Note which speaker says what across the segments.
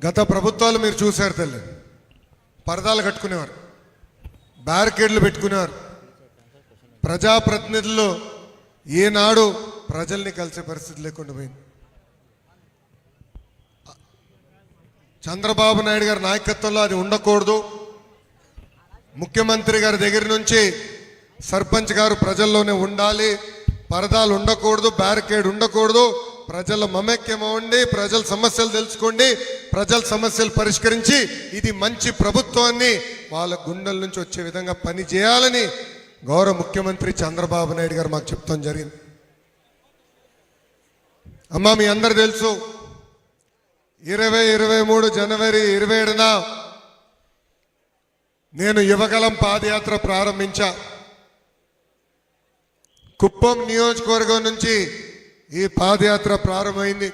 Speaker 1: గత ప్రభుత్వాలు మీరు చూశారు తల్లి, పరదాలు కట్టుకునేవారు, బ్యారికేడ్లు పెట్టుకునేవారు. ప్రజాప్రతినిధులు ఏనాడు ప్రజల్ని కలిసే పరిస్థితి లేకుండా పోయింది. చంద్రబాబు నాయుడు గారి నాయకత్వంలో అది ఉండకూడదు. ముఖ్యమంత్రి గారి దగ్గర నుంచి సర్పంచ్ గారు ప్రజల్లోనే ఉండాలి, పరదాలు ఉండకూడదు, బ్యారికేడ్ ఉండకూడదు. ప్రజల మమేక్యం అవ్వండి, ప్రజల సమస్యలు తెలుసుకోండి, ప్రజల సమస్యలు పరిష్కరించి ఇది మంచి ప్రభుత్వాన్ని వాళ్ళ గుండెల నుంచి వచ్చే విధంగా పని చేయాలని గౌరవ ముఖ్యమంత్రి చంద్రబాబు నాయుడు గారు మాకు చెప్తాం జరిగింది. అమ్మా, మీ అందరు తెలుసు, 2023 జనవరి 27న నేను యువగలం పాదయాత్ర ప్రారంభించా. కుప్పం నియోజకవర్గం నుంచి ఈ పాదయాత్ర ప్రారంభమైంది.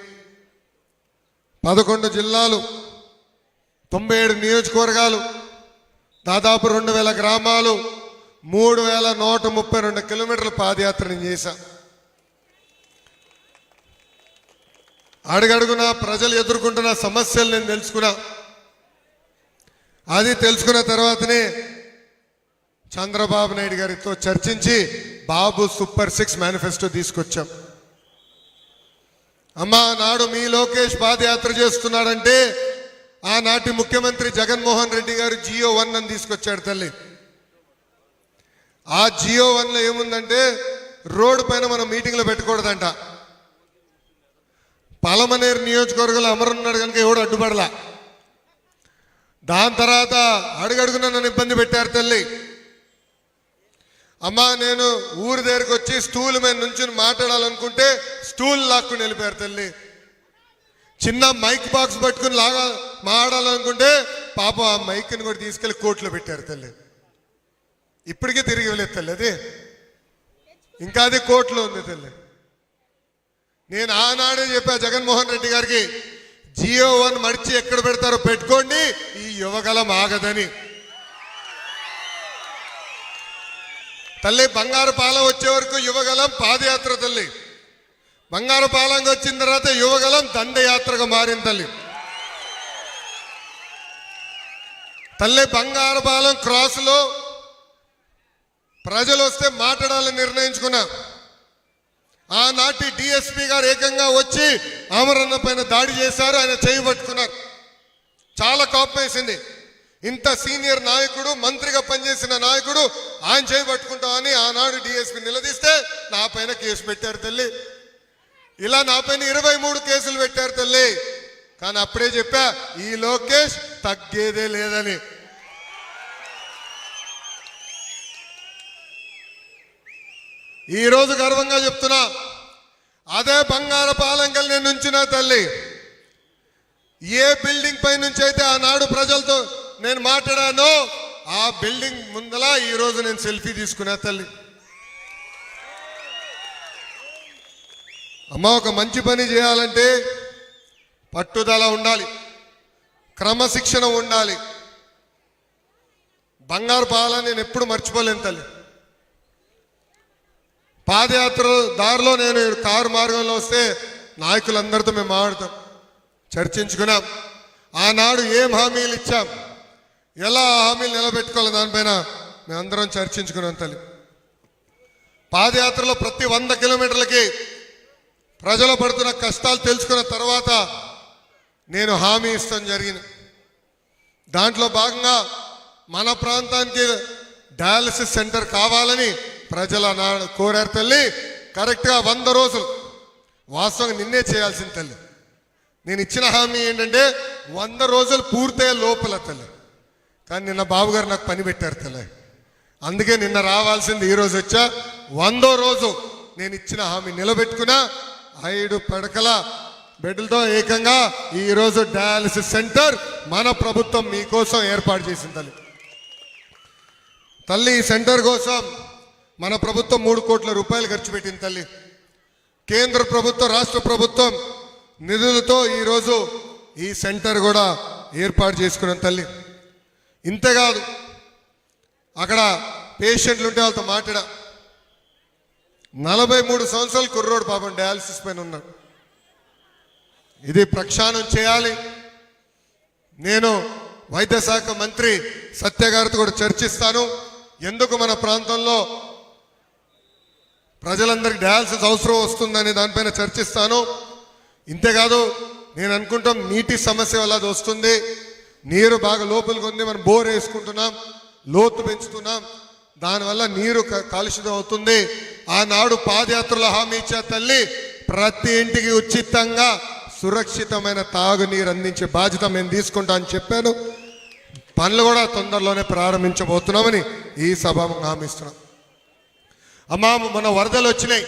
Speaker 1: 11 జిల్లాలు, 97 నియోజకవర్గాలు, దాదాపు 2000 గ్రామాలు, 3132 కిలోమీటర్ల పాదయాత్ర నేను చేశా. అడుగడుగునా ప్రజలు ఎదుర్కొంటున్న సమస్యలు నేను తెలుసుకున్నా. అది తెలుసుకున్న తర్వాతనే చంద్రబాబు నాయుడు గారితో చర్చించి బాబు సూపర్ 6 మేనిఫెస్టో తీసుకొచ్చాం. అమ్మా, నాడు మీ లోకేష్ పాదయాత్ర చేస్తున్నాడంటే ఆనాటి ముఖ్యమంత్రి జగన్మోహన్ రెడ్డి గారు జియో 1 అని తీసుకొచ్చాడు తల్లి. ఆ జియో 1లో ఏముందంటే రోడ్డు పైన మనం మీటింగ్లో పెట్టకూడదంట. పలమనేరు నియోజకవర్గంలో అమరున్నాడు కనుక ఎవడు అడ్డుపడలా. దాని తర్వాత అడుగడుగున నన్ను ఇబ్బంది పెట్టారు తల్లి. అమ్మా, నేను ఊరి దగ్గరికి వచ్చి స్టూల్ మీద నుంచి మాట్లాడాలనుకుంటే స్టూల్ లాక్కుని వెళ్ళిపోయారు తల్లి. చిన్న మైక్ బాక్స్ పట్టుకుని మాట్లాడాలనుకుంటే పాపం ఆ మైక్ని కూడా తీసుకెళ్లి కోర్టులో పెట్టారు తల్లి. ఇప్పటికే తిరిగి వెళ్ళేది తల్లి, అది ఇంకా అది కోర్టులో ఉంది తల్లి. నేను ఆనాడే చెప్పా జగన్మోహన్ రెడ్డి గారికి, జియో 1 మడిచి ఎక్కడ పెడతారో పెట్టుకోండి, ఈ యువగలం ఆగదని. తల్లి, బంగారుపాలెం వచ్చే వరకు యువగలం పాదయాత్ర తల్లి. బంగారుపాలెంకి వచ్చిన తర్వాత యువగలం దండయాత్రగా మారింది తల్లి. తల్లి, బంగారుపాలెం క్రాస్లో ప్రజలు వస్తే మాట్లాడాలని నిర్ణయించుకున్నా. ఆనాటి డిఎస్పీ గారు ఏకంగా వచ్చి అమరన్న పైన దాడి చేశారు. ఆయన చేయి పట్టుకున్నారు. చాలా కోపం వేసింది. ఇంత సీనియర్ నాయకుడు, మంత్రిగా పనిచేసిన నాయకుడు ఆయన చేయి పట్టుకుంటామని ఆనాడు డిఎస్పీ నిలదీస్తే నా పైన కేసు పెట్టారు తల్లి. ఇలా నా పైన 23 కేసులు పెట్టారు తల్లి. కానీ అప్పుడే చెప్పా, ఈ లోకేష్ తగ్గేదే లేదని. ఈరోజు గర్వంగా చెప్తున్నా, అదే బంగారుపాలెంకల్ నేను నుంచున్నా తల్లి. ఏ బిల్డింగ్ పై నుంచి అయితే ఆనాడు ప్రజలతో నేను మాట్లాడానో ఆ బిల్డింగ్ ముందల ఈరోజు నేను సెల్ఫీ తీసుకున్నా తల్లి. అమ్మ, ఒక మంచి పని చేయాలంటే పట్టుదల ఉండాలి, క్రమశిక్షణ ఉండాలి. బంగారుపాలెం నేను ఎప్పుడు మర్చిపోలేను తల్లి. పాదయాత్ర దారిలో నేను కారు మార్గంలో వస్తే నాయకులందరితో మేము మాట్లాడతాం, చర్చించుకున్నాం. ఆనాడు ఏం హామీలు ఇచ్చాం, ఎలా హామీలు నిలబెట్టుకోవాలి, దానిపైన మేమందరం చర్చించుకున్నాం తల్లి. పాదయాత్రలో ప్రతి 100 కిలోమీటర్లకి ప్రజలు పడుతున్న కష్టాలు తెలుసుకున్న తర్వాత నేను హామీ ఇస్తాం జరిగింది. దాంట్లో భాగంగా మన ప్రాంతానికి డయాలసిస్ సెంటర్ కావాలని ప్రజల కోరారు తల్లి. కరెక్ట్గా 100 రోజులు, వాస్తవంగా నిన్నే చేయాల్సింది తల్లి. నేను ఇచ్చిన హామీ ఏంటంటే 100 రోజులు పూర్తయ్యే లోపల తల్లి. కానీ నిన్న బాబు గారు నాకు పని పెట్టారు తల్లి. అందుకే నిన్న రావాల్సింది ఈరోజు వచ్చా. 100వ రోజు నేను ఇచ్చిన హామీ నిలబెట్టుకున్నా. 5 పడకల బెడ్లతో ఏకంగా ఈరోజు డయాలసిస్ సెంటర్ మన ప్రభుత్వం మీకోసం ఏర్పాటు చేసింది తల్లి. తల్లి, ఈ సెంటర్ కోసం మన ప్రభుత్వం 3 కోట్ల రూపాయలు ఖర్చు పెట్టింది తల్లి. కేంద్ర ప్రభుత్వం, రాష్ట్ర ప్రభుత్వం నిధులతో ఈరోజు ఈ సెంటర్ కూడా ఏర్పాటు చేసుకున్నాం తల్లి. ఇంతేకాదు, అక్కడ పేషెంట్లు ఉంటే వాళ్ళతో మాట్లాడా. 43 సంవత్సరాలు కుర్రోడు పాపం డయాలసిస్ పైన ఉన్నాడు. ఇది ప్రక్షాళన చేయాలి. నేను వైద్య శాఖ మంత్రి సత్య గారితో కూడా చర్చిస్తాను. ఎందుకు మన ప్రాంతంలో ప్రజలందరికీ డయాలసిస్ అవసరం వస్తుందని దానిపైన చర్చిస్తాను. ఇంతేకాదు నేను అనుకుంటాం నీటి సమస్య వల్ల అది వస్తుంది. నీరు బాగా లోపలికి ఉంది, మనం బోర్ వేసుకుంటున్నాం, లోతు పెంచుతున్నాం, దానివల్ల నీరు కాలుష్యం అవుతుంది. ఆనాడు పాదయాత్రలో హామీ ఇచ్చే తల్లి ప్రతి ఇంటికి ఉచితంగా సురక్షితమైన తాగునీరు అందించే బాధ్యత మేము తీసుకుంటా అని చెప్పాను. పనులు కూడా తొందరలోనే ప్రారంభించబోతున్నామని ఈ సభ హామీ ఇస్తున్నాం. అమ్మా, మన వరదలు వచ్చినాయి.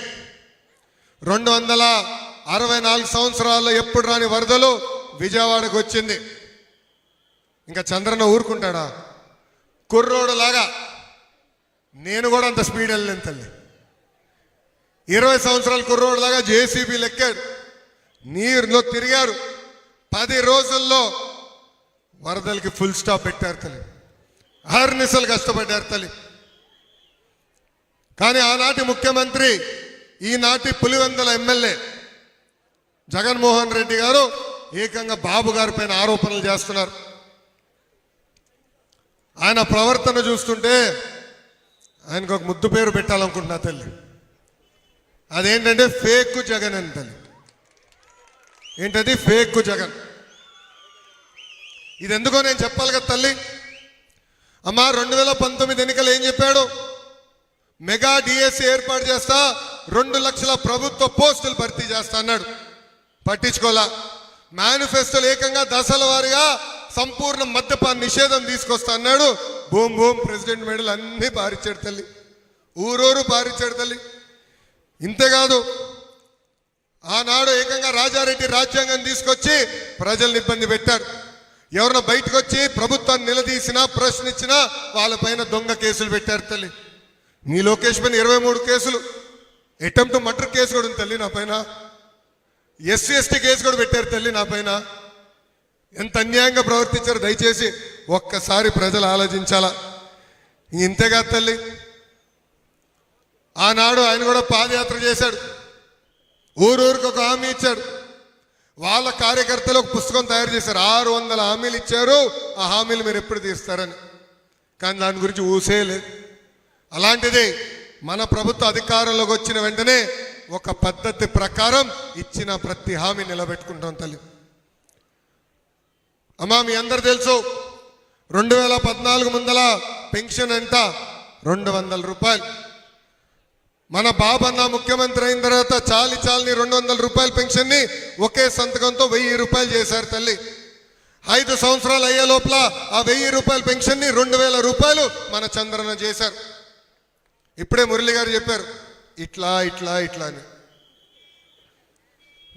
Speaker 1: 264 సంవత్సరాల్లో ఎప్పుడు రాని వరదలు విజయవాడకు వచ్చింది. ఇంకా చంద్రన్న ఊరుకుంటాడా? కుర్రోడు లాగా నేను కూడా అంత స్పీడ్ వెళ్ళలేను తల్లి. 20 సంవత్సరాల కుర్రోడు లాగా జేసీబీలు ఎక్కాడు, నీరులో తిరిగారు. 10 రోజుల్లో వరదలకి ఫుల్ స్టాప్ పెట్టారు తల్లి. అహర్నిశలు కష్టపడ్డారు తల్లి. కానీ ఆనాటి ముఖ్యమంత్రి, ఈనాటి పులివెందుల ఎమ్మెల్యే జగన్మోహన్ రెడ్డి గారు ఏకంగా బాబు గారి పైన ఆరోపణలు చేస్తున్నారు. ఆయన ప్రవర్తన చూస్తుంటే ఆయనకు ఒక ముద్దు పేరు పెట్టాలనుకుంటున్నా తల్లి. అదేంటంటే ఫేక్ జగన్ అని తల్లి. ఏంటది? ఫేక్ జగన్. ఇది ఎందుకో నేను చెప్పాలి కదా తల్లి. అమ్మా, 2019 ఎన్నికలు ఏం చెప్పాడు? మెగా డిఎస్సి ఏర్పాటు చేస్తా, 2 లక్షల ప్రభుత్వ పోస్టులు భర్తీ చేస్తా అన్నాడు. పట్టించుకోలా. మేనిఫెస్టోలు ఏకంగా దశల వారీగా సంపూర్ణ మద్యపాన నిషేధం తీసుకొస్తా అన్నాడు. బూమ్ బూమ్ ప్రెసిడెంట్ మెడల్ అన్ని పారిచ్చాడు తల్లి, ఊరూరు పారిచ్చాడు తల్లి. ఇంతేకాదు, ఆనాడు ఏకంగా రాజారెడ్డి రాజ్యాంగం తీసుకొచ్చి ప్రజల్ని ఇబ్బంది పెట్టాడు. ఎవరైనా బయటకు వచ్చి ప్రభుత్వాన్ని నిలదీసినా ప్రశ్నించినా వాళ్ళపైన దొంగ కేసులు పెట్టారు తల్లి. నీ లోకేష్ పైన 23 కేసులు, అటెంప్ట్ మర్డర్ కేసు కూడా ఉంది తల్లి నా పైన, SC/ST కేసు కూడా పెట్టారు తల్లి నా పైన. ఎంత అన్యాయంగా ప్రవర్తించారు దయచేసి ఒక్కసారి ప్రజలు ఆలోచించాలా. ఇంతేగా తల్లి, ఆనాడు ఆయన కూడా పాదయాత్ర చేశాడు, ఊరూరికి ఒక హామీ ఇచ్చాడు. వాళ్ళ కార్యకర్తలు ఒక పుస్తకం తయారు చేశారు, 600 హామీలు ఇచ్చారు, ఆ హామీలు మీరు ఎప్పుడు తీస్తారని. కానీ దాని గురించి ఊసే లేదు. అలాంటిది మన ప్రభుత్వ అధికారంలోకి వచ్చిన వెంటనే ఒక పద్ధతి ప్రకారం ఇచ్చిన ప్రతి హామీ నిలబెట్టుకుంటాం తల్లి. అమ్మా, మీ అందరు తెలుసు, 2014 ముందల పెన్షన్ అంట 200 రూపాయలు. మన బాబన్న ముఖ్యమంత్రి అయిన తర్వాత చాలని 200 రూపాయల పెన్షన్ని ఒకే సంతకంతో 1000 రూపాయలు చేశారు తల్లి. 5 సంవత్సరాలు అయ్యే లోపల ఆ 1000 రూపాయల పెన్షన్ని 2000 రూపాయలు మన చంద్రన్న చేశారు. ఇప్పుడే మురళి గారు చెప్పారు ఇట్లా ఇట్లా ఇట్లా అని.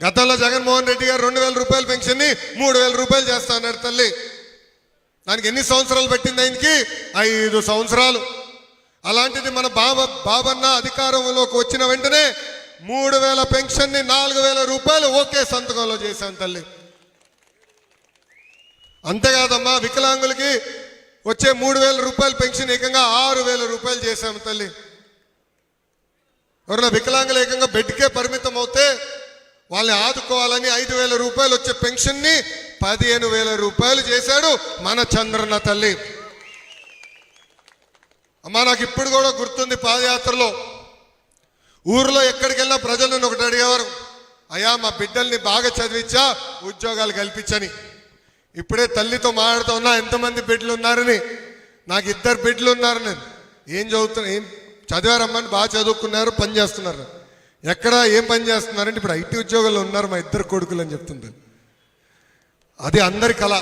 Speaker 1: గతంలో జగన్మోహన్ రెడ్డి గారు 2000 రూపాయల పెన్షన్ని 3000 రూపాయలు చేస్తా అన్నాడు తల్లి. దానికి ఎన్ని సంవత్సరాలు పట్టింది? ఆయనకి 5 సంవత్సరాలు. అలాంటిది మన బాబన్న అధికారంలోకి వచ్చిన వెంటనే 3000 పెన్షన్ని 4000 రూపాయలు ఒకే సంతకంలో చేశాను తల్లి. అంతేకాదమ్మా, వికలాంగులకి వచ్చే 3000 రూపాయల పెన్షన్ ఏకంగా 6000 రూపాయలు చేశాము తల్లి. ఎవరైనా వికలాంగులు ఏకంగా బెడ్కే పరిమితం అవుతే వాళ్ళని ఆదుకోవాలని 5000 రూపాయలు వచ్చే పెన్షన్ని 15000 రూపాయలు చేశాడు మన చంద్రన్న తల్లి. అమ్మా, నాకు ఇప్పుడు కూడా గుర్తుంది, పాదయాత్రలో ఊర్లో ఎక్కడికి వెళ్ళినా ప్రజలు నన్ను ఒకటి అడిగేవారు, అయ్యా మా బిడ్డల్ని బాగా చదివించా, ఉద్యోగాలు కల్పించని. ఇప్పుడే తల్లితో మాట్లాడుతూ ఉన్నా ఎంతమంది బిడ్డలు ఉన్నారని. నాకు 2 బిడ్డలు ఉన్నారు. నేను ఏం చదువుతున్నా, ఏం చదివారమ్మని, బాగా చదువుకున్నారు, పని చేస్తున్నారు. ఎక్కడ ఏం పని చేస్తున్నారంటే ఇప్పుడు IT ఉద్యోగాల్లో ఉన్నారు మా 2 కొడుకులు అని చెప్తుంది. అది అందరి కళ.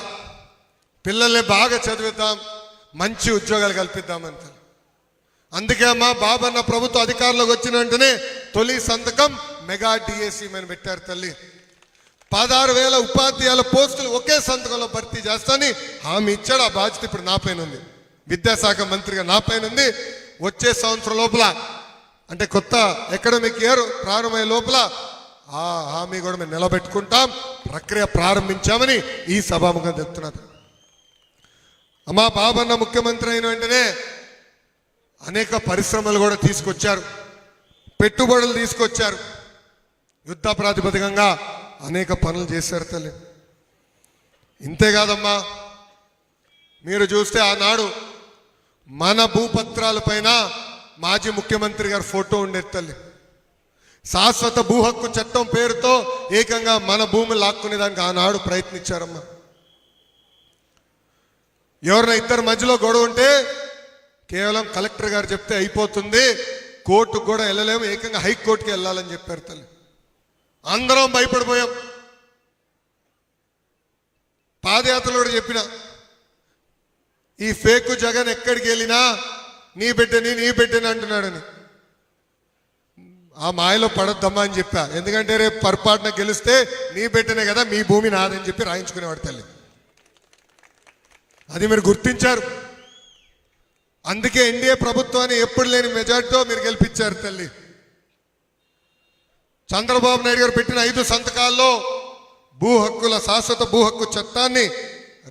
Speaker 1: పిల్లల్ని బాగా చదివిద్దాం, మంచి ఉద్యోగాలు కల్పిద్దామంత. అందుకే మా బాబన్న ప్రభుత్వ అధికారంలోకి వచ్చిన వెంటనే తొలి సంతకం మెగా డిఎస్సి అని పెట్టారు తల్లి. 16000 ఉపాధ్యాయుల పోస్టులు ఒకే సంతకంలో భర్తీ చేస్తానని హామీ ఇచ్చాడు. ఆ బాధ్యత ఇప్పుడు నా పైన ఉంది, విద్యాశాఖ మంత్రిగా నా పైన ఉంది. వచ్చే సంవత్సరం లోపల, అంటే కొత్త అకాడమిక్ ఇయర్ ప్రారంభమయ్యే లోపల ఆ హామీ కూడా మేము నిలబెట్టుకుంటాం, ప్రక్రియ ప్రారంభించామని ఈ సభాముఖంగా చెప్తున్నారు. అమ్మా, బాబన్న ముఖ్యమంత్రి అయిన వెంటనే అనేక పరిశ్రమలు కూడా తీసుకొచ్చారు, పెట్టుబడులు తీసుకొచ్చారు, యుద్ధ ప్రాతిపదికంగా అనేక పనులు చేశారు తల్లి. ఇంతేకాదమ్మా, మీరు చూస్తే ఆనాడు మన భూపత్రాలపైన మాజీ ముఖ్యమంత్రి గారి ఫోటో ఉండేది తల్లి. శాశ్వత భూ హక్కు చట్టం పేరుతో ఏకంగా మన భూమి లాక్కునే దానికి ఆనాడు ప్రయత్నించారమ్మా. ఎవరైనా ఇద్దరి మధ్యలో గొడవ ఉంటే కేవలం కలెక్టర్ గారు చెప్తే అయిపోతుంది, కోర్టుకు కూడా వెళ్ళలేము, ఏకంగా హైకోర్టుకి వెళ్ళాలని చెప్పారు తల్లి. అందరం భయపడిపోయాం. పాదయాత్రలో కూడా చెప్పిన, ఈ ఫేక్ జగన్ ఎక్కడికి వెళ్ళినా నీ బిడ్డని అంటున్నాడని. ఆ మాయలో పడొద్దమ్మా అని చెప్పా. ఎందుకంటే రేపు పొరపాటున గెలిస్తే నీ బిడ్డనే కదా, మీ భూమి నాదని చెప్పి రాయించుకునేవాడు తల్లి. అది మీరు గుర్తించారు. అందుకే ఎన్డీఏ ప్రభుత్వాన్ని ఎప్పుడు లేని మెజార్టీతో మీరు గెలిపించారు తల్లి. చంద్రబాబు నాయుడు గారు పెట్టిన 5 సంతకాల్లో భూ హక్కుల శాశ్వత భూ హక్కు చట్టాన్ని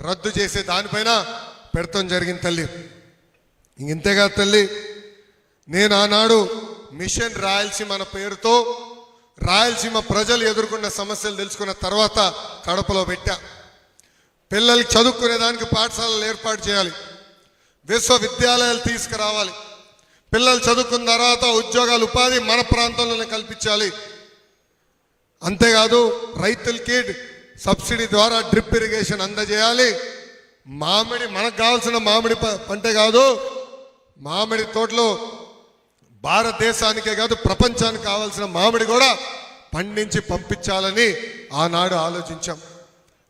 Speaker 1: రద్దు చేసే దానిపైన పెడతాం జరిగింది తల్లి. ఇంతేగా తల్లి, నేను ఆనాడు మిషన్ రాయలసీమ అన్న పేరుతో రాయలసీమ ప్రజలు ఎదుర్కొన్న సమస్యలు తెలుసుకున్న తర్వాత కడపలో పెట్టా. పిల్లలకి చదువుకునే దానికి పాఠశాలలు ఏర్పాటు చేయాలి, విశ్వవిద్యాలయాలు తీసుకురావాలి, పిల్లలు చదువుకున్న తర్వాత ఉద్యోగాలు ఉపాధి మన ప్రాంతంలోనే కల్పించాలి. అంతేకాదు రైతులకి సబ్సిడీ ద్వారా డ్రిప్ ఇరిగేషన్ అందజేయాలి. మామిడి మనకు కావాల్సిన మామిడి పంటే కాదు, మామిడి తోటలో భారతదేశానికే కాదు ప్రపంచానికి కావాల్సిన మామిడి కూడా పండించి పంపించాలని ఆనాడు ఆలోచించాం.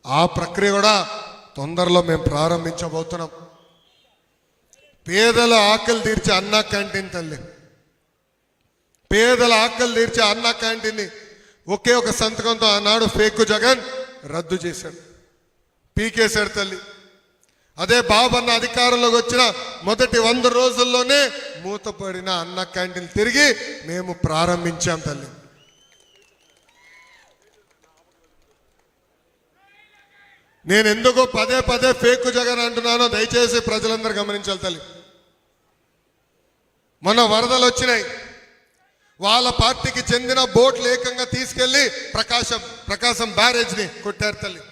Speaker 1: ఆ ప్రక్రియ కూడా తొందరలో మేము ప్రారంభించబోతున్నాం. పేదల ఆకలి తీర్చే అన్నా క్యాంటీన్ తల్లి, పేదల ఆకలి తీర్చే అన్నా క్యాంటీన్ని ఒకే ఒక సంతకంతో ఆనాడు ఫేక్ జగన్ రద్దు చేశాడు, పీకేశాడు తల్లి. అదే బాబన్న అధికారంలోకి వచ్చిన మొదటి 100 రోజుల్లోనే మూతపడిన అన్న క్యాంటీన్ తిరిగి మేము ప్రారంభించాం తల్లి. నేను ఎందుకో పదే పదే ఫేక్ జగన్ అంటున్నానో దయచేసి ప్రజలందరూ గమనించాలి తల్లి. మొన్న వరదలు వచ్చినాయి, వాళ్ళ పార్టీకి చెందిన బోట్లు ఏకంగా తీసుకెళ్లి ప్రకాశం బ్యారేజ్ని కొట్టారు తల్లి.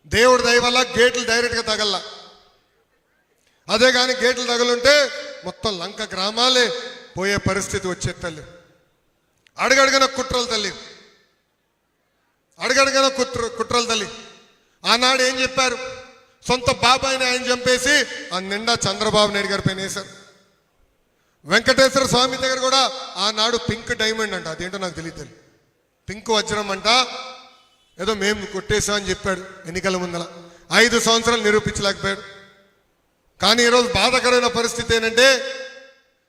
Speaker 1: దేవుడి దయ వల్ల గేట్లు డైరెక్ట్గా తగల్లా. అదే కానీ గేట్లు తగలుంటే మొత్తం లంక గ్రామాలే పోయే పరిస్థితి వచ్చే తల్లి. అడుగడుగున కుట్రలు తల్లి, అడుగడుగున కుట్రలు తల్లి. ఆనాడు ఏం చెప్పారు, సొంత బాబాయిని ఆయన చంపేసి ఆ నిండా చంద్రబాబు నాయుడు గారి పైన వేశారు. వెంకటేశ్వర స్వామి దగ్గర కూడా ఆనాడు పింక్ డైమండ్ అంట, అదేంటో నాకు తెలియదు, పింక్ వజ్రం అంట, ఏదో మేము కొట్టేసామని చెప్పాడు ఎన్నికల ముందల. 5 సంవత్సరాలు నిరూపించలేకపోయాడు. కానీ ఈరోజు బాధాకరమైన పరిస్థితి ఏంటంటే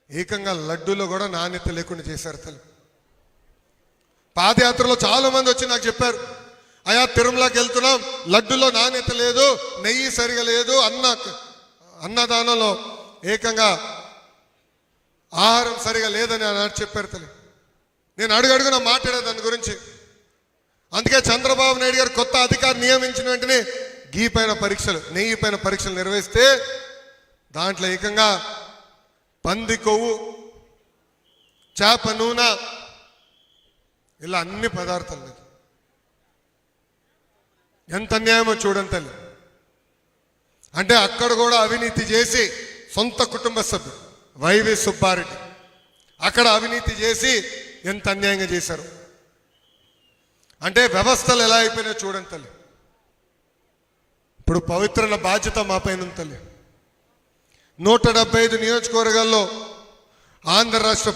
Speaker 1: ఏకంగా లడ్డూలో కూడా నాణ్యత లేకుండా చేశారు తల్లి. పాదయాత్రలో చాలా మంది వచ్చి నాకు చెప్పారు, అయా తిరుమలకి వెళ్తున్నాం, లడ్డులో నాణ్యత లేదు, నెయ్యి సరిగా లేదు, అన్నదానంలో ఏకంగా ఆహారం సరిగా లేదని అన్నాడు చెప్పారు తల్లి. నేను అడుగడుగున మాట్లాడే దాని గురించి. అందుకే చంద్రబాబు నాయుడు గారు కొత్త అధికారి నియమించిన వెంటనే గీ పైన పరీక్షలు, నెయ్యి పైన పరీక్షలు నిర్వహిస్తే దాంట్లో ఏకంగా పంది కొవ్వు, చేప నూనె, ఇలా అన్ని పదార్థాలు లేదు. ఎంత అన్యాయమో చూడండి తల్లి. అంటే అక్కడ కూడా అవినీతి చేసి సొంత కుటుంబ సభ్యుడు వైవి సుబ్బారెడ్డి అక్కడ అవినీతి చేసి ఎంత అన్యాయంగా చేశారు. అంటే వ్యవస్థలు ఎలా అయిపోయినా చూడండి తల్లి. ఇప్పుడు పవిత్రమైన బాధ్యత మా పైన ఉంది తల్లి. 175 నియోజకవర్గాల్లో ఆంధ్ర రాష్ట్ర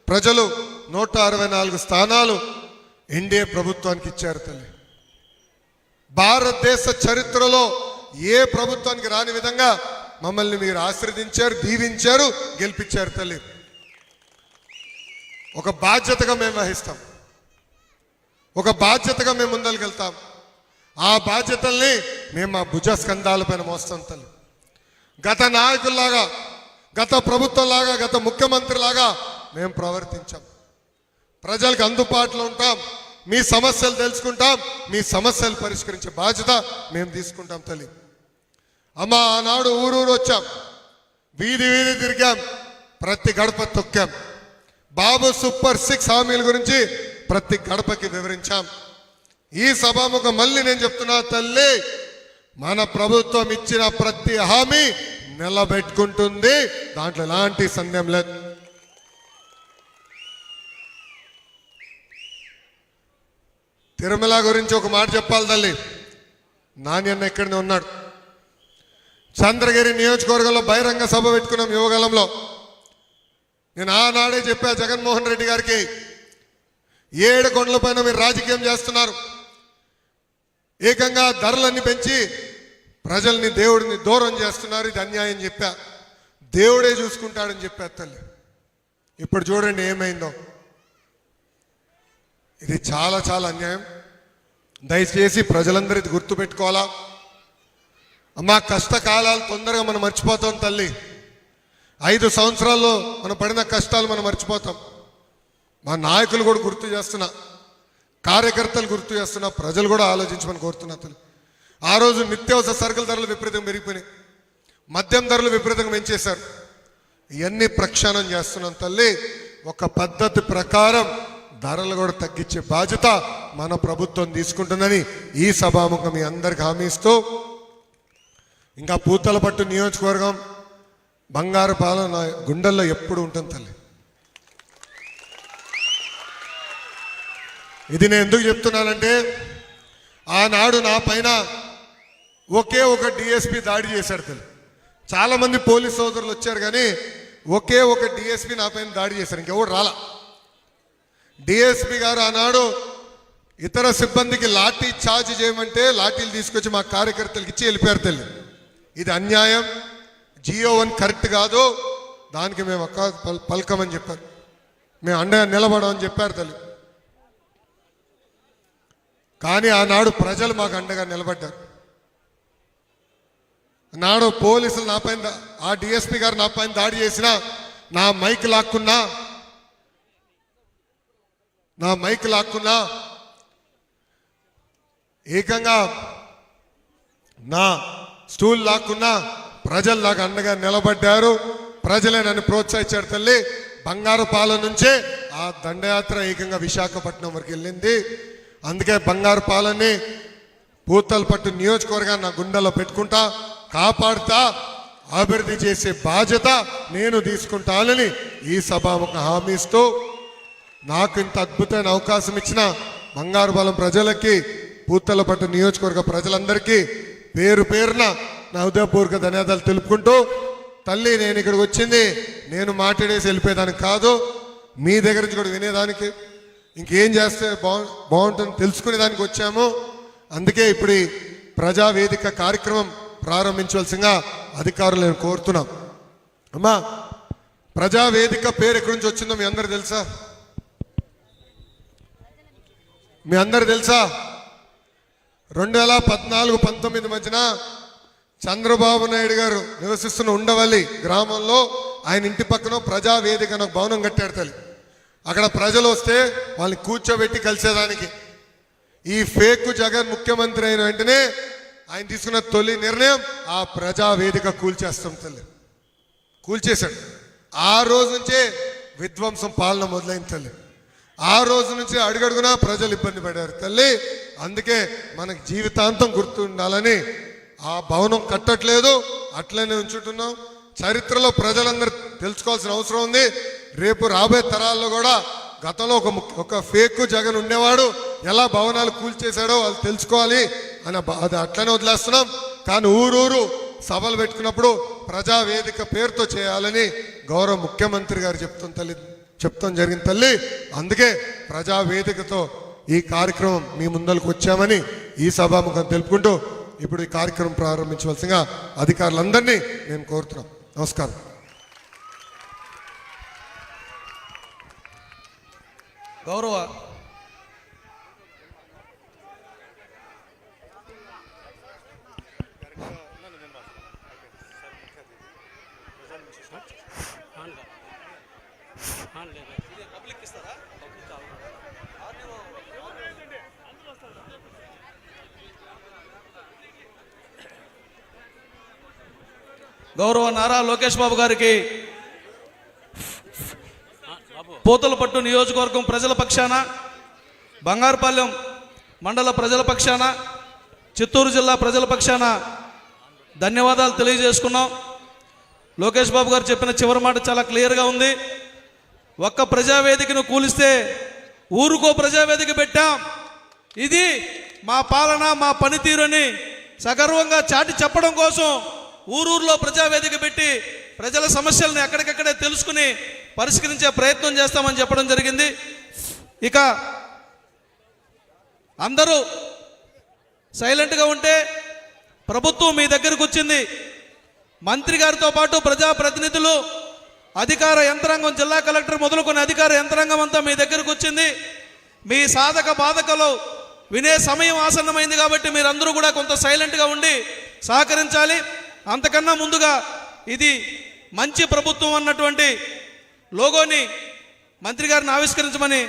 Speaker 1: ప్రజలు 164 స్థానాలు ఎన్డీఏ ప్రభుత్వానికి ఇచ్చారు తల్లి. భారతదేశ చరిత్రలో ఏ ప్రభుత్వానికి రాని విధంగా మమ్మల్ని మీరు ఆశీర్వదించారు, దీవించారు, గెలిపించారు తల్లి. ఒక బాధ్యతగా మేము వహిస్తాం, ఒక బాధ్యతగా మేము ముందరికెళ్తాం. ఆ బాధ్యతల్ని మేము మా భుజస్కంధాలపైన మోస్తాం తల్లి. గత నాయకుల్లాగా, గత ప్రభుత్వంలాగా, గత ముఖ్యమంత్రిలాగా మేము ప్రవర్తించాం. ప్రజలకు అందుబాటులో ఉంటాం, మీ సమస్యలు తెలుసుకుంటాం, మీ సమస్యలు పరిష్కరించే బాధ్యత మేము తీసుకుంటాం తల్లి. అమ్మ ఆనాడు ఊరూరు వచ్చాం, వీధి వీధి తిరిగాం, ప్రతి గడప తొక్కాం. బాబు సూపర్ 6 హామీల గురించి ప్రతి గడపకి వివరించాం. ఈ సభాముఖం మళ్ళీ నేను చెప్తున్నా తల్లి, మన ప్రభుత్వం ఇచ్చిన ప్రతి హామీ నిలబెట్టుకుంటుంది, దాంట్లో ఎలాంటి సందేహం లేదు. తిరుమల గురించి ఒక మాట చెప్పాలి తల్లి. నాణ్యన్న ఇక్కడనే ఉన్నాడు. చంద్రగిరి నియోజకవర్గంలో బహిరంగ సభ పెట్టుకున్నాం యువగలంలో. నేను ఆనాడే చెప్పా జగన్మోహన్ రెడ్డి గారికి, 7 కొండల పైన మీరు రాజకీయం చేస్తున్నారు, ఏకంగా ధరలన్నీ పెంచి ప్రజల్ని దేవుడిని దూరం చేస్తున్నారు, ఇది అన్యాయం చెప్పా. దేవుడే చూసుకుంటాడని చెప్పా తల్లి. ఇప్పుడు చూడండి ఏమైందో. ఇది చాలా చాలా అన్యాయం. దయచేసి ప్రజలందరూ ఇది గుర్తుపెట్టుకోవాలా. అమ్మా, కష్టకాలాలు తొందరగా మనం మర్చిపోతాం తల్లి. 5 సంవత్సరాల్లో మనం పడిన కష్టాలు మనం మర్చిపోతాం. మా నాయకులు కూడా గుర్తు చేస్తున్నా, కార్యకర్తలు గుర్తు చేస్తున్నా, ప్రజలు కూడా ఆలోచించమని కోరుతున్నా తల్లి. ఆ రోజు నిత్యావసర సరుకుల ధరలు విపరీతంగా పెరిగిపోయినాయి, మద్యం ధరలు విపరీతంగా పెంచేశారు. ఇవన్నీ ప్రక్షాళన చేస్తున్నాం తల్లి. ఒక పద్ధతి ప్రకారం ధరలు కూడా తగ్గించే బాధ్యత మన ప్రభుత్వం తీసుకుంటుందని ఈ సభాముఖం మీ అందరికి హామీ ఇస్తూ, ఇంకా పూతలపట్టు నియోజకవర్గం బంగారుపాలెం నా గుండెల్లో ఎప్పుడు ఉంటుంది తల్లి. ఇది నేను ఎందుకు చెప్తున్నానంటే, ఆనాడు నా పైన ఒకే ఒక డిఎస్పి దాడి చేశాడు తల్లి. చాలామంది పోలీస్ సోదరులు వచ్చారు, కానీ ఒకే ఒక డిఎస్పి నా పైన దాడి చేశారు, ఇంకెవరు రాలా. డిఎస్పి గారు ఆనాడు ఇతర సిబ్బందికి లాఠీ చార్జ్ చేయమంటే లాఠీలు తీసుకొచ్చి మా కార్యకర్తలకు ఇచ్చి వెళ్ళిపోయారు తల్లి. ఇది అన్యాయం, GO1 కరెక్ట్ కాదు, దానికి మేము పలకమని చెప్పారు, మేము అండగా నిలబడమని చెప్పారు తల్లి. కానీ ఆనాడు ప్రజలు మాకు అండగా నిలబడ్డారు. నాడు పోలీసులు నా పైన, ఆ డిఎస్పి గారు నా పైన దాడి చేసినా, నా మైక్ లాక్కున్నా, ఏకంగా నా స్టూల్ లాక్కున్నా, ప్రజలు నాకు అండగా నిలబడ్డారు. ప్రజలే నన్ను ప్రోత్సహించారు తల్లి. బంగారుపాలెం నుంచే ఆ దండయాత్ర ఏకంగా విశాఖపట్నం వరకు వెళ్ళింది. అందుకే బంగారుపాలెంని పూతలపట్టు నియోజకవర్గాన్ని నా గుండెలో పెట్టుకుంటా, కాపాడుతా, అభివృద్ధి చేసే బాధ్యత నేను తీసుకుంటానని ఈ సభాముఖ హామీ ఇస్తూ, నాకు ఇంత అద్భుతమైన అవకాశం ఇచ్చిన బంగారుపాలెం ప్రజలకి, పూతలపట్టు నియోజకవర్గ ప్రజలందరికీ పేరు పేరున నా హృదయపూర్వక ధన్యవాదాలు తెలుపుకుంటూ, తల్లి నేను ఇక్కడికి వచ్చింది నేను మాట్లాడేసి వెళ్ళిపోయేదానికి కాదు, మీ దగ్గర నుంచి కూడా వినేదానికి, ఇంకేం చేస్తే బాగుంటుంది తెలుసుకునేదానికి వచ్చాము. అందుకే ఇప్పుడు ఈ ప్రజావేదిక కార్యక్రమం ప్రారంభించవలసిందిగా అధికారులు నేను కోరుతున్నాం. అమ్మా, ప్రజావేదిక పేరు ఎక్కడి నుంచి వచ్చిందో మీ అందరు తెలుసా? మీ అందరు తెలుసా? 2014-19 మధ్యన చంద్రబాబు నాయుడు గారు నివసిస్తున్న ఉండవల్లి గ్రామంలో ఆయన ఇంటి పక్కన ప్రజావేదిక ఒక భవనం కట్టాడు తల్లి. అక్కడ ప్రజలు వస్తే వాళ్ళని కూర్చోబెట్టి కలిసేదానికి. ఈ ఫేక్ జగన్ ముఖ్యమంత్రి అయిన వెంటనే ఆయన తీసుకున్న తొలి నిర్ణయం ఆ ప్రజావేదిక కూల్చేస్తాం తల్లి. కూల్చేశాడు. ఆ రోజు నుంచే విధ్వంసం పాలన మొదలైంది తల్లి. ఆ రోజు నుంచి అడుగడుగునా ప్రజలు ఇబ్బంది పడారు తల్లి. అందుకే మనకు జీవితాంతం గుర్తు ఉండాలని ఆ భవనం కట్టట్లేదు, అట్లనే ఉంచుతున్నాం. చరిత్రలో ప్రజలందరూ తెలుసుకోవాల్సిన అవసరం ఉంది. రేపు రాబోయే తరాల్లో కూడా గతంలో ఒక ఫేక్ జగన్ ఉండేవాడు, ఎలా భవనాలు కూల్చేశాడో వాళ్ళు తెలుసుకోవాలి అని అది అట్లనే వదిలేస్తున్నాం. కానీ ఊరూరు సభలు పెట్టుకున్నప్పుడు ప్రజావేదిక పేరుతో చేయాలని గౌరవ ముఖ్యమంత్రి గారు చెప్తాం జరిగింది తల్లి. అందుకే ప్రజావేదికతో ఈ కార్యక్రమం మీ ముందరకు వచ్చామని ఈ సభాముఖం తెలుపుకుంటూ ఇప్పుడు ఈ కార్యక్రమం ప్రారంభించవలసిందిగా అధికారులందరినీ నేను కోరుతున్నాం. నమస్కారం.
Speaker 2: గౌరవ గౌరవ నారా లోకేష్ బాబు గారికి పూతలపట్టు నియోజకవర్గం ప్రజల పక్షాన, బంగారుపాలెం మండల ప్రజల పక్షాన, చిత్తూరు జిల్లా ప్రజల పక్షాన ధన్యవాదాలు తెలియజేసుకున్నాం. లోకేష్ బాబు గారు చెప్పిన చివరి మాట చాలా క్లియర్గా ఉంది. ఒక్క ప్రజావేదికను కూలిస్తే ఊరుకో ప్రజావేదిక పెట్టాం, ఇది మా పాలన, మా పనితీరుని సగర్వంగా చాటి చెప్పడం కోసం ఊరూరులో ప్రజావేదిక పెట్టి ప్రజల సమస్యలను ఎక్కడికక్కడే తెలుసుకుని పరిష్కరించే ప్రయత్నం చేస్తామని చెప్పడం జరిగింది. ఇక అందరూ సైలెంట్గా ఉంటే ప్రభుత్వం మీ దగ్గరకు వచ్చింది. మంత్రి గారితో పాటు ప్రజాప్రతినిధులు, అధికార యంత్రాంగం, జిల్లా కలెక్టర్ మొదలుకొని అధికార యంత్రాంగం అంతా మీ దగ్గరకు వచ్చింది. మీ సాధక బాధకలు వినే సమయం ఆసన్నమైంది కాబట్టి మీరందరూ కూడా కొంత సైలెంట్గా ఉండి సహకరించాలి. అంతకన్నా ముందుగా ఇది మంచి ప్రభుత్వం అన్నటువంటి లోగోని మంత్రి గారిని ఆవిష్కరించమని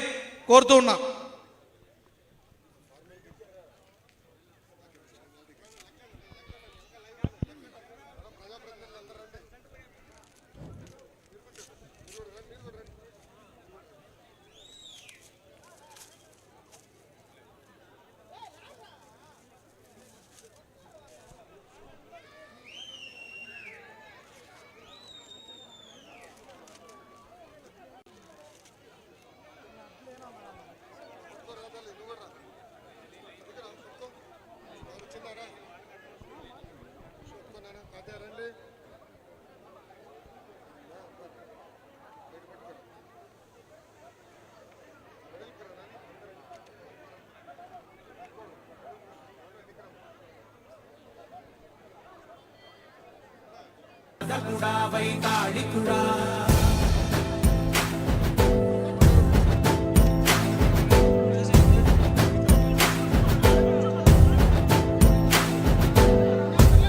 Speaker 2: కోరుతూ ఉన్నా.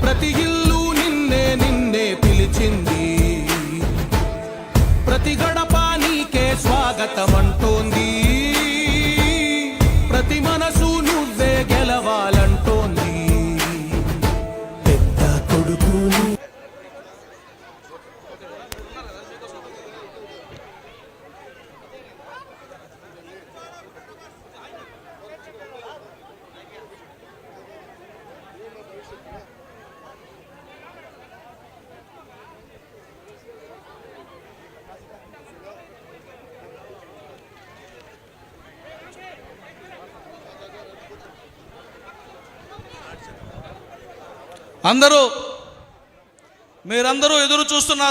Speaker 3: ప్రతి ఇల్లు నిన్నే నిన్నే పిలిచింది, ప్రతి గడప నీకే స్వాగతమంటోంది, ప్రతి మనసు నువ్వే గెలవాలంటోంది. పెద్ద కొడుకు
Speaker 2: మీరందరూ ఎదురు చూస్తున్నారు.